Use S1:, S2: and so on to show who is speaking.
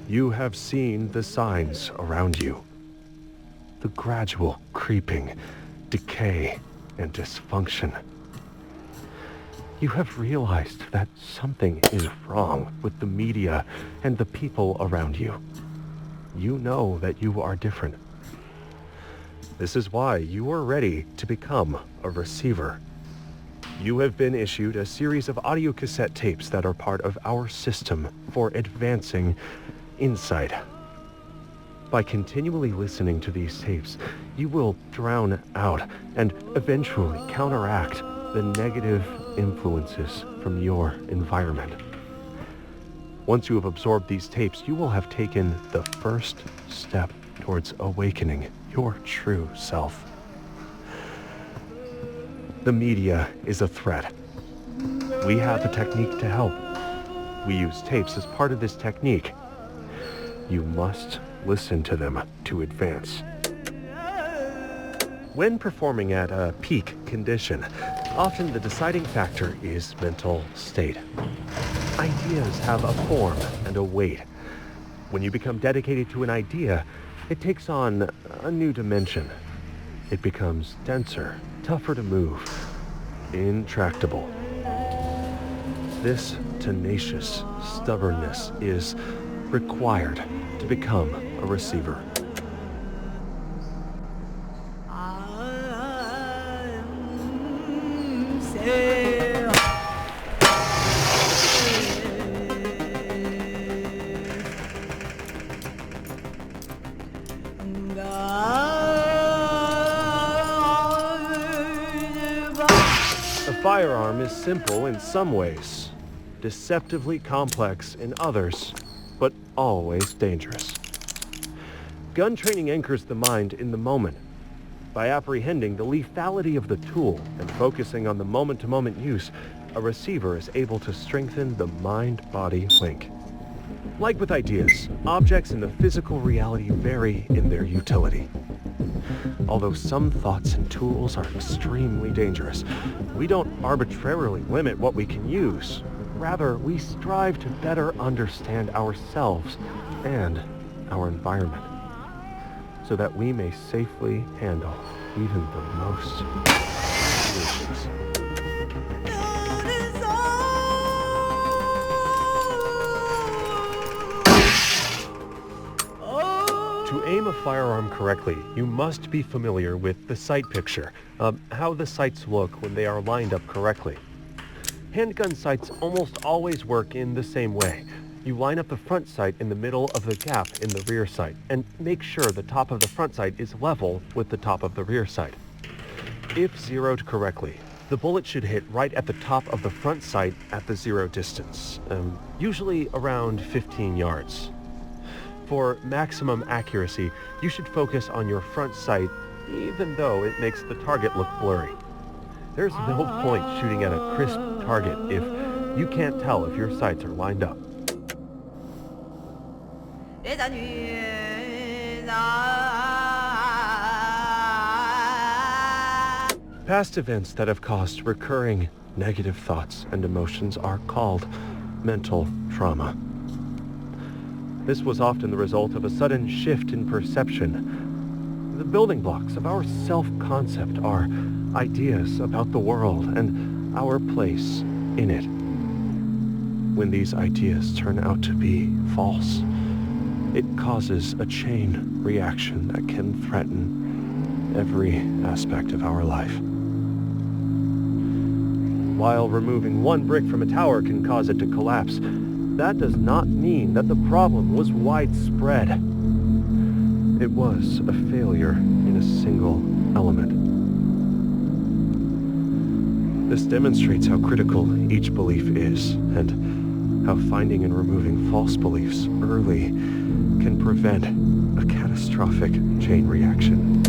S1: You have seen the signs around you. The gradual creeping, decay, and dysfunction. You have realized that something is wrong with the media and the people around you. You know that you are different. This is why you are ready to become a receiver. You have been issued a series of audio cassette tapes that are part of our system for advancing insight. By continually listening to these tapes, you will drown out and eventually counteract the negative influences from your environment. Once you have absorbed these tapes, you will have taken the first step towards awakening your true self. The media is a threat. We have a technique to help. We use tapes as part of this technique. You must listen to them to advance. When performing at a peak condition, often the deciding factor is mental state. Ideas have a form and a weight. When you become dedicated to an idea, it takes on a new dimension. It becomes denser, tougher to move, intractable. This tenacious stubbornness is required to become a receiver. A firearm is simple in some ways, deceptively complex in others, but always dangerous. Gun training anchors the mind in the moment. By apprehending the lethality of the tool and focusing on the moment-to-moment use, a receiver is able to strengthen the mind-body link. Like with ideas, objects in the physical reality vary in their utility. Although some thoughts and tools are extremely dangerous, we don't arbitrarily limit what we can use. Rather, we strive to better understand ourselves and our environment, so that we may safely handle even the most situations. To aim a firearm correctly, you must be familiar with the sight picture, how the sights look when they are lined up correctly. Handgun sights almost always work in the same way. You line up the front sight in the middle of the gap in the rear sight, and make sure the top of the front sight is level with the top of the rear sight. If zeroed correctly, the bullet should hit right at the top of the front sight at the zero distance, usually around 15 yards. For maximum accuracy, you should focus on your front sight, even though it makes the target look blurry. There's no point shooting at a crisp target if you can't tell if your sights are lined up. Past events that have caused recurring negative thoughts and emotions are called mental trauma. This was often the result of a sudden shift in perception. The building blocks of our self-concept are ideas about the world and our place in it. When these ideas turn out to be false, it causes a chain reaction that can threaten every aspect of our life. While removing one brick from a tower can cause it to collapse, that does not mean that the problem was widespread. It was a failure in a single element. This demonstrates how critical each belief is, and how finding and removing false beliefs early can prevent a catastrophic chain reaction.